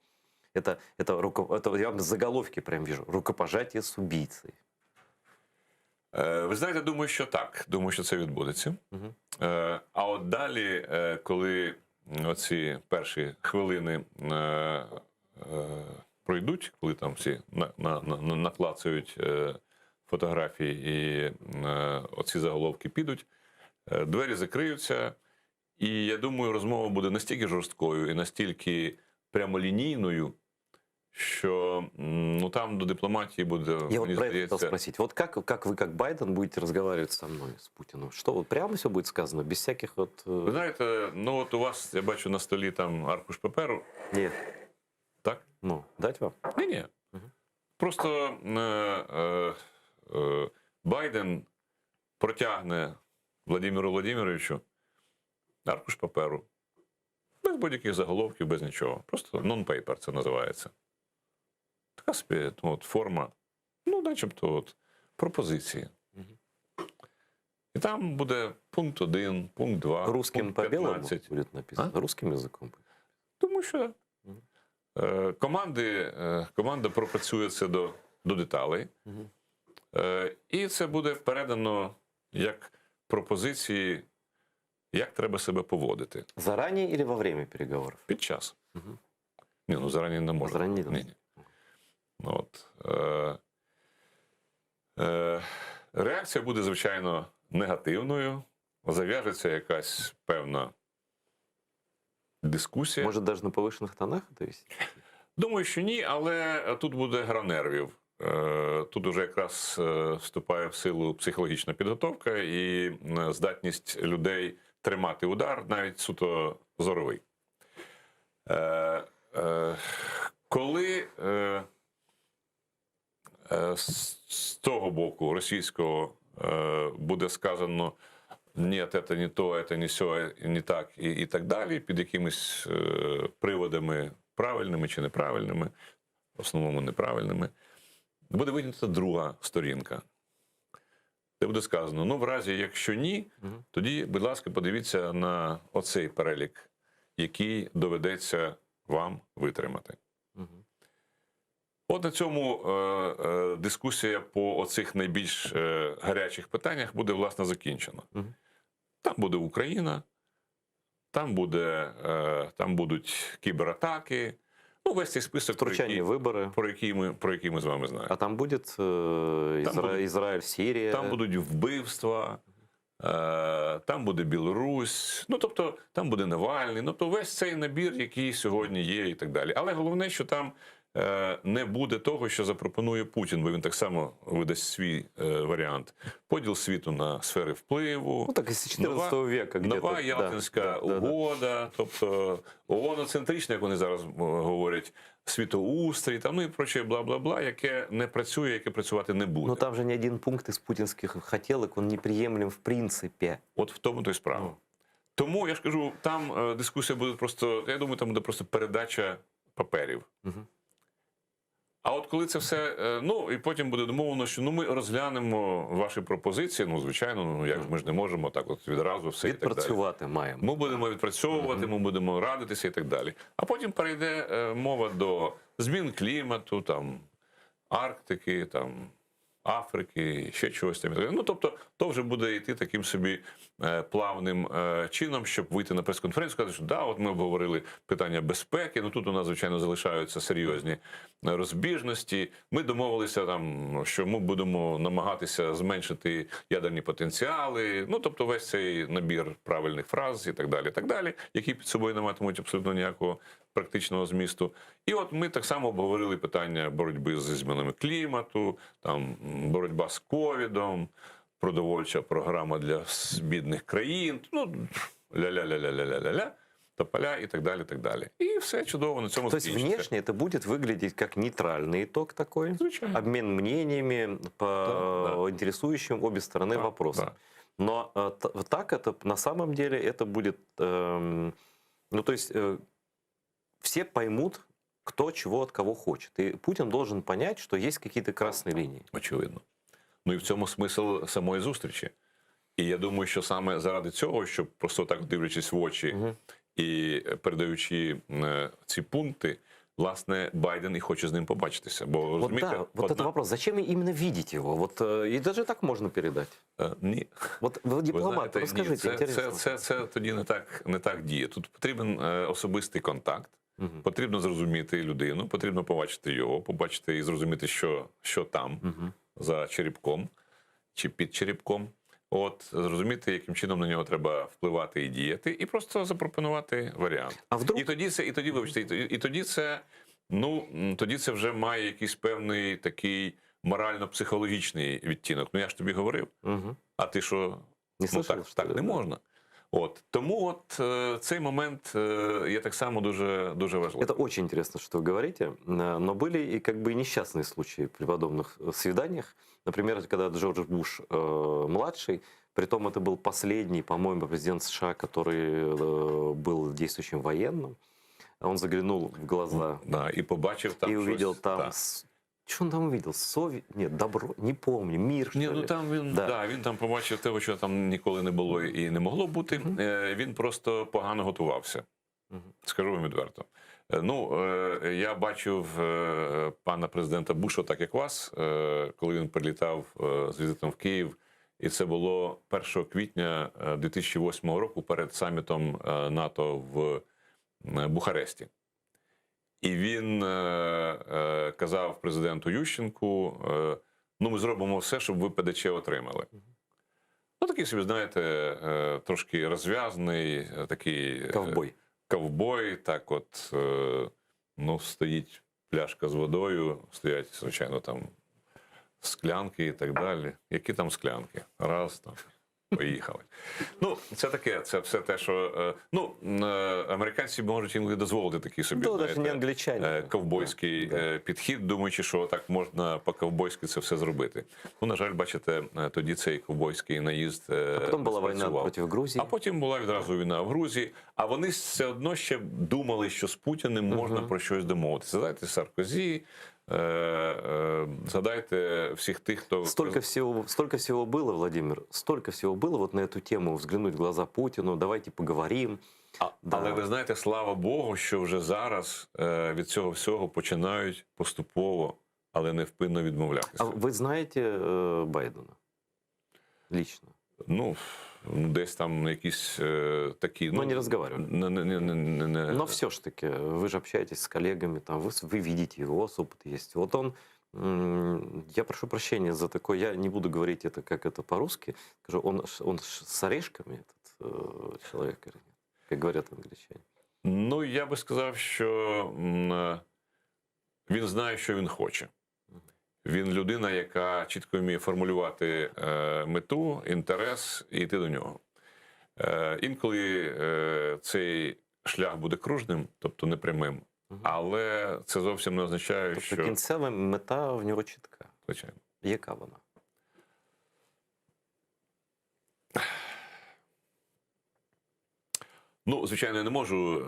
A: Это я вам заголовки прям вижу. Рукопожатие с убийцей.
B: Ви знаєте, думаю, що так. Думаю, що це відбудеться.
A: Угу.
B: А от далі, коли оці перші хвилини пройдуть, коли там всі наклацають фотографії і оці заголовки підуть, двері закриються, і я думаю, розмова буде настільки жорсткою і настільки прямолінійною, що ну, там до дипломатии будет...
A: Я вот про это хотел спросить. Вот как вы, как Байден, будете разговаривать со мной, с Путиным? Что, вот прямо все будет сказано, без всяких вот...
B: Ви знаєте, ну от у вас, я бачу, на столі там аркуш паперу.
A: Нет.
B: Так?
A: Ну, дать вам?
B: Ні. Угу. Просто Байден протягне Владимиру Владимировичу аркуш паперу. Без будь-яких заголовків, без нічого. Просто non-paper це називається. Така собі от, форма, ну, начебто, от, пропозиції. І там буде пункт 1, пункт 2,
A: русским
B: пункт 15.
A: по белому будет написано? А? Русским языком?
B: Тому що команда пропрацює це до деталей. І це буде передано як пропозиції, як треба себе поводити.
A: Зарані или во время переговорів?
B: Під час. Ні, ну зарані не можна.
A: Зарані не
B: можна. От. Реакція буде, звичайно, негативною. Зав'яжеться якась певна дискусія.
A: Може, навіть на повишених тонах?
B: Думаю, що ні, але тут буде гра нервів. Тут уже якраз вступає в силу психологічна підготовка і здатність людей тримати удар, навіть суто зоровий. Коли з того боку російського буде сказано «ні, це не то, це не сьо, не так» і так далі, під якимись приводами правильними чи неправильними, в основному неправильними, буде витягнута друга сторінка. Де буде сказано, ну, в разі, якщо ні, тоді, будь ласка, подивіться на оцей перелік, який доведеться вам витримати. От на цьому дискусія по оцих найбільш гарячих питаннях буде, власне, закінчена. Там буде Україна, там будуть кібератаки, ну, весь цей список,
A: Втручання в вибори.
B: про які ми з вами знаємо.
A: А там буде Ізраїль, Сирія.
B: Там будуть вбивства, там буде Білорусь, ну, тобто, там буде Навальний, ну, то весь цей набір, який сьогодні є і так далі. Але головне, що там не буде того, що запропонує Путін, бо він так само видасть свій варіант. Поділ світу на сфери впливу.
A: Ну, так, із 14 века.
B: Нова Ялтинська угода, тобто ООН-центричне, як вони зараз говорять, світоустрій, там, ну і проче бла-бла-бла, яке не працює, яке працювати не буде.
A: Ну там же ни один пункт из путинских хотелок, он неприемлем в принципе.
B: От в тому то й справа. Тому, я ж кажу, там дискусія буде просто, я думаю, там буде просто передача паперів. А от коли це все, ну, і потім буде домовлено, що ну, ми розглянемо ваші пропозиції, ну, звичайно, ну, як ми ж не можемо так от відразу все і так далі.
A: Відпрацювати маємо.
B: Ми будемо відпрацьовувати, ми будемо радитися і так далі. А потім перейде мова до змін клімату, там, Арктики, там, Африки, ще чогось там. Ну, тобто, то вже буде йти таким собі плавним чином, щоб вийти на прес-конференцію і сказати, що да, от ми обговорили питання безпеки, ну тут у нас, звичайно, залишаються серйозні розбіжності. Ми домовилися, там, що ми будемо намагатися зменшити ядерні потенціали, ну, тобто весь цей набір правильних фраз і так далі, які під собою не матимуть абсолютно ніякого практичного змісту. І от ми так само обговорили питання боротьби зі змінами клімату, там, боротьба з ковідом, продовольча програма для бідних країн, ну, ля-ля-ля-ля-ля-ля-ля, тополя и так далее, и так далее. И все чудово на цьому
A: То есть внешне это будет выглядеть как нейтральный итог такой,
B: Звичайно.
A: обмен мнениями по интересующим обе стороны вопросам.
B: Да.
A: Но так это на самом деле это будет, ну то есть все поймут, кто чего от кого хочет. И Путин должен понять, что есть какие-то красные линии.
B: Очевидно. Ну і в цьому смисл самої зустрічі. І я думаю, що саме заради цього, щоб просто так дивлячись в очі і передаючи ці пункти, власне, Байден і хоче з ним побачитися. Бо,
A: Вот
B: розумієте,
A: да, вот это вопрос. Зачем именно видеть его? Вот и даже так можно передать.
B: Ні.
A: Вот вы дипломат,
B: Ви знаєте,
A: расскажите,
B: ні,
A: интересно.
B: це тоді не так діє. Тут потрібен особистий контакт, потрібно зрозуміти людину, потрібно побачити його, побачити і зрозуміти, що там за черепком чи під черепком. От, зрозуміти, яким чином на нього треба впливати і діяти, і просто запропонувати варіант.
A: А вдруг...
B: Тоді це вже має якийсь певний такий морально-психологічний відтінок. Ну я ж тобі говорив, а ти що?
A: Не
B: Ну,
A: слышал,
B: так не можна. От. Тому от цей момент є так само дуже, дуже важливий.
A: Это очень интересно, что вы говорите, но были и как бы несчастные случаи при подобных свиданиях. Например, когда Джордж Буш младший, притом это был последний, по-моему, президент США, который был действующим военным, он заглянул в глаза
B: Да, і побачив там
A: и увидел
B: щось,
A: там...
B: так.
A: Что он там увидел? Нет, добро, не помню, мир, что
B: Ні, ну
A: ли?
B: там він там побачив того, що там ніколи не було і не могло бути. Він просто погано готувався. Скажу вам відверто. Я бачив пана президента Буша, так як вас, коли він прилітав з візитом в Київ. І це було 1 квітня 2008 року перед самітом НАТО в Бухаресті. І він казав президенту Ющенку, ми зробимо все, щоб ви ПДЧ отримали. Ну, такий собі, знаєте, трошки розв'язаний, такий... Ковбой, так от, стоїть пляшка з водою, стоять, звичайно, там склянки і так далі. Які там склянки? Раз, там, Поїхали. Ну, це таке, це все те, що американці можуть інколи дозволити такий собі,
A: Да, даже не англичане.
B: ковбойський
A: Да.
B: підхід, думаючи, що так можна по-ковбойськи це все зробити. Ну, на жаль, бачите, тоді цей ковбойський наїзд
A: А потом была война
B: спрацював.
A: против Грузии.
B: А потім була відразу війна в Грузії, а вони все одно ще думали, що з Путіним можна про щось домовитися. Згадайте Саркозі, згадайте всіх тих, хто...
A: Столько всего было, Владимир, столько всего было вот на эту тему, взглянуть в глаза Путину, давайте поговорим. Да.
B: Але ви знаєте, слава Богу, що вже зараз від цього всього починають поступово, але невпинно відмовлятися.
A: А вы знаете Байдена? Лично?
B: Ну, десь там якісь такі...
A: Ну, не разговаривали.
B: Не.
A: Но все ж таки, вы же общаетесь с коллегами, там, вы видите его, опыт есть. Вот он, я прошу прощения за такое, я не буду говорить это, как это по-русски, скажу, он с орешками, этот человек, или нет? Как говорят англичане.
B: Ну, я би сказав, що він знає, що він хоче. Він людина, яка чітко вміє формулювати мету, інтерес і йти до нього. Інколи цей шлях буде кружним, тобто непрямим, але це зовсім не означає,
A: Тобто
B: що...
A: кінцева мета в нього чітка.
B: Звичайно.
A: Яка вона?
B: Ну, звичайно, я не можу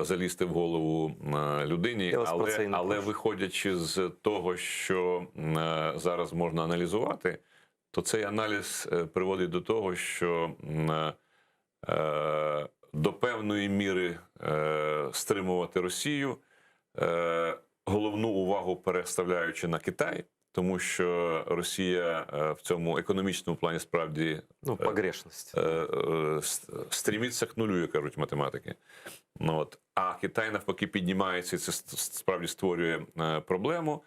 B: залізти в голову людині,
A: Я вас про це і не
B: але
A: прошу.
B: виходячи з того, що зараз можна аналізувати, то цей аналіз приводить до того, що до певної міри стримувати Росію, головну увагу переставляючи на Китай, тому що Росія в цьому економічному плані справді
A: Ну, погрешність.
B: стрімиться к нулю, як кажуть математики. Ну, от. А Китай навпаки піднімається, і це справді створює проблему.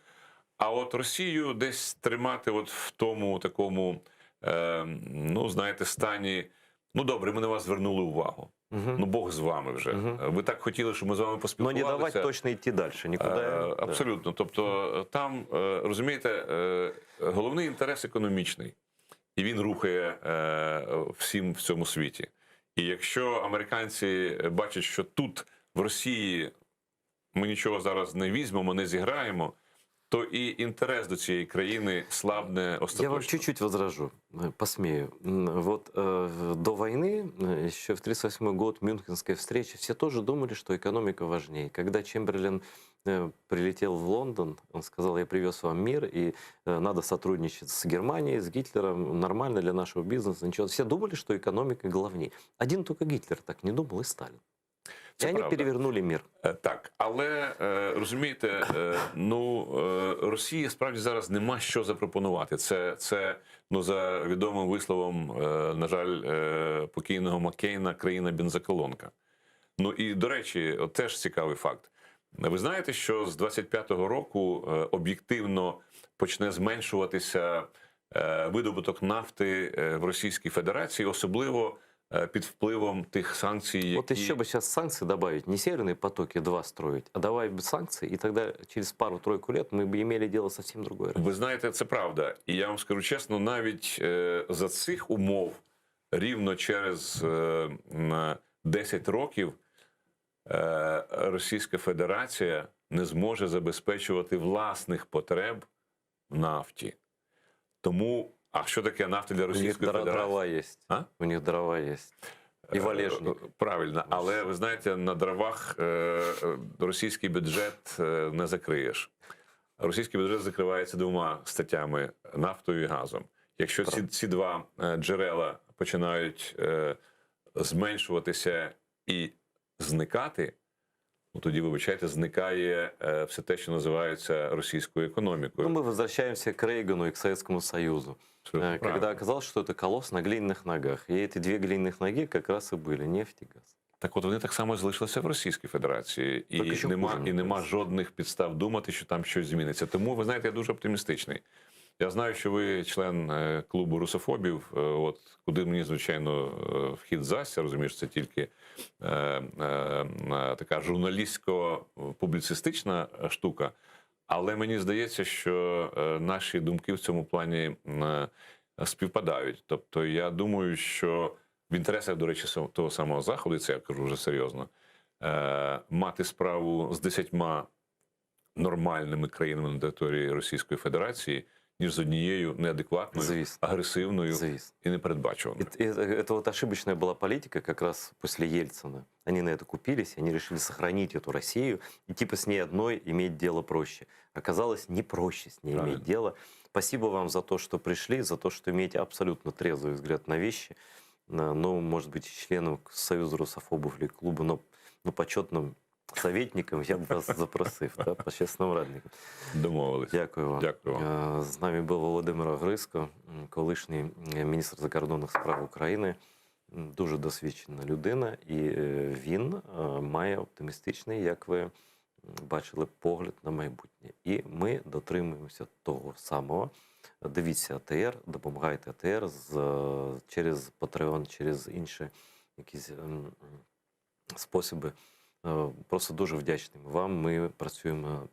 B: А от Росію десь тримати от в тому такому, ну, знаєте, стані, ну, добре, ми на вас звернули увагу. Ну, Бог з вами вже. Ви так хотіли, щоб ми з вами
A: Но
B: поспілкувалися.
A: не давати точно йти далі, нікуди.
B: Абсолютно. Тобто там, розумієте, головний інтерес економічний. І він рухає всім в цьому світі. І якщо американці бачать, що тут, в Росії, ми нічого зараз не візьмемо, не зіграємо, то і інтерес до цієї країни слабне остаточно.
A: Я вам чуть-чуть возражу, посмею. Вот до войны, еще в 1938 год, Мюнхенской встречи, все тоже думали, что экономика важнее. Когда Чемберлен прилетел в Лондон, он сказал, я привез вам мир, и надо сотрудничать с Германией, с Гитлером, нормально для нашего бизнеса. Ничего. Все думали, что экономика главнее. Один только Гитлер так не думал, и Сталин.
B: Це
A: і вони
B: правда.
A: перевернули мир.
B: Так, але розумієте, Росії справді зараз нема що запропонувати. Це за відомим висловом, на жаль, покійного Маккейна, країна бензоколонка. Ну і, до речі, от теж цікавий факт. Ви знаєте, що з 25-го року об'єктивно почне зменшуватися видобуток нафти в Російській Федерації, особливо під впливом тих санкцій, які...
A: Вот еще бы сейчас санкции добавить, не «Северные потоки-2» строить, а давай без санкций, и тогда через пару-тройку лет мы бы имели дело совсем другое.
B: Ви знаєте, це правда. І я вам скажу чесно, навіть за цих умов, рівно через 10 років, Російська Федерація не зможе забезпечувати власних потреб в нафті. Тому, а що таке нафта для Російської
A: У них
B: Федерації?
A: дрова есть.
B: А?
A: У них дрова есть. І валежник.
B: Правильно, але ви знаєте, на дровах російський бюджет не закриєш. Російський бюджет закривається двома статтями – нафтою і газом. Якщо ці два джерела починають зменшуватися і зникати, ну, тоді, вибачайте, зникає все те, що називається російською економікою.
A: Ну, мы возвращаемся к Рейгану и к Советскому Союзу. Когда оказалось, что это колосс на глиняных ногах. И эти две глиняных ноги как раз и были нефть и газ.
B: Так от вони так само залишилися в Російській Федерації. І нема жодних підстав думати, що там щось зміниться. Тому, ви знаєте, я дуже оптимістичний. Я знаю, що ви член клубу русофобів, от, куди мені, звичайно, вхід зася, розумієш, це тільки така журналістсько-публіцистична штука. Але мені здається, що наші думки в цьому плані співпадають. Тобто, я думаю, що в інтересах, до речі, того самого Заходу, і це я кажу вже серйозно, мати справу з 10 нормальними країнами на території Російської Федерації, ніж з однією неадекватною,
A: Звісно.
B: агресивною
A: Звісно.
B: і непередбачуваною.
A: Это вот ошибочная была политика как раз после Ельцина. Они на это купились, они решили сохранить эту Россию и типа с ней одной иметь дело проще. Оказалось, не проще с ней
B: Правильно.
A: иметь дело. Спасибо вам за то, что пришли, за то, что имеете абсолютно трезвый взгляд на вещи. Ну, может быть, членом Союза русофобов или клуба, но почетным советником я б вас запросив, да, почесним радником.
B: Домовились.
A: Дякую вам.
B: Дякую вам.
A: З нами був Володимир Огриско, колишній міністр закордонних справ України. Дуже досвідчена людина, і він має оптимістичний, як ви бачили, погляд на майбутнє. І ми дотримуємося того самого. Дивіться АТР, допомагайте АТР через Patreon, через інші якісь способи. Просто дуже вдячні вам. Ми працюємо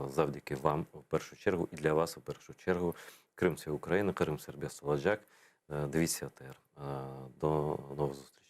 A: завдяки вам в першу чергу і для вас в першу чергу. Крим – це Україна, Крим – Сербія, Солоджак. Дивіться АТР. До нових зустрічей.